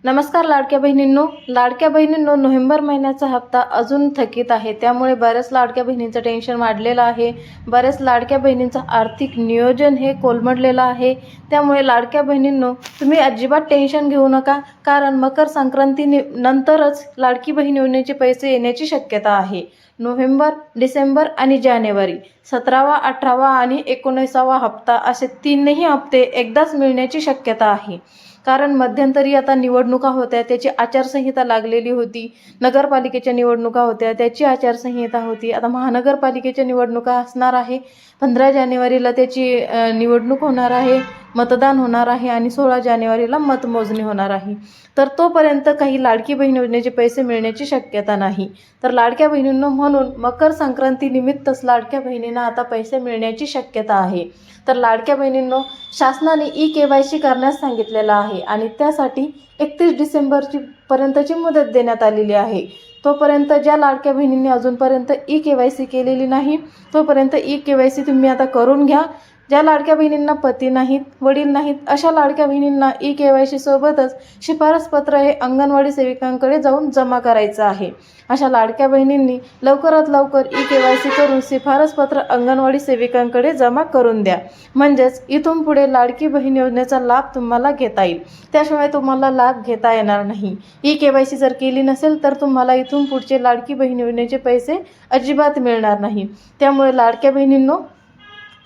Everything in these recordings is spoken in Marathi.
नमस्कार लाडक्या बहिणींनो, नोव्हेंबर महिन्याचा हप्ता अजून थकीत आहे। त्यामुळे बऱ्याच लाडक्या बहिणींचं टेन्शन वाढलेलं आहे। बऱ्याच लाडक्या बहिणींचं आर्थिक नियोजन हे कोलमडलेलं आहे। त्यामुळे लाडक्या बहिणींनो, तुम्ही अजिबात टेन्शन घेऊ नका, कारण मकर संक्रांती नंतरच लाडकी बहीण योजनेचे पैसे येण्याची शक्यता आहे। नोव्हेंबर, डिसेंबर आणि जानेवारी 17वा, 18वा आणि 19वा हप्ता असे तीनही हप्ते एकदाच मिळण्याची शक्यता आहे। कारण मध्यंतरी आता निवडणुका होत्या, त्याची आचारसंहिता लागलेली होती। नगरपालिकेच्या निवडणुका होत्या, त्याची आचारसंहिता होती। आता महानगरपालिकेच्या निवडणुका असणार आहे। 15 जानेवारीला त्याची निवडणूक होणार आहे, मतदान होणार आहे आणि 16 जानेवारीला मतमोजणी होणार आहे। तर तोपर्यंत काही लाडकी बहीण योजनेचे पैसे मिळण्याची शक्यता नाही। तर लाडक्या बहिणींनो, म्हणून मकर संक्रांती निमित्तच लाडक्या बहिणींना आता पैसे मिळण्याची शक्यता आहे। तर लाडक्या बहिणींनो, शासनाने ई-KYC करण्यास सांगितलेलं आहे आणि त्यासाठी 31 डिसेंबरची पर्यंतची मुदत देण्यात आलेली आहे। तोपर्यंत ज्या लाडक्या बहिणींनी अजूनपर्यंत ई-KYC केलेली नाही, तोपर्यंत ई-KYC तुम्ही आता करून घ्या। ज्या लाडक्या बहिणींना पती नाहीत, वडील नाहीत, अशा लाडक्या बहिणींना ई-KYC सोबतच शिफारसपत्र हे अंगणवाडी सेविकांकडे जाऊन जमा करायचं आहे। अशा लाडक्या बहिणींनी लवकरात लवकर ई-KYC करून शिफारसपत्र अंगणवाडी सेविकांकडे जमा करून द्या। म्हणजेच इथून पुढे लाडकी बहीण योजनेचा लाभ तुम्हाला घेता येईल, त्याशिवाय तुम्हाला लाभ घेता येणार नाही। ई-KYC जर केली नसेल तर तुम्हाला इथून पुढचे लाडकी बहीण योजनेचे पैसे अजिबात मिळणार नाही। त्यामुळे लाडक्या बहिणींनो,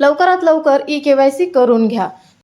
लवकरात लवकर ई-KYC करून घ्या।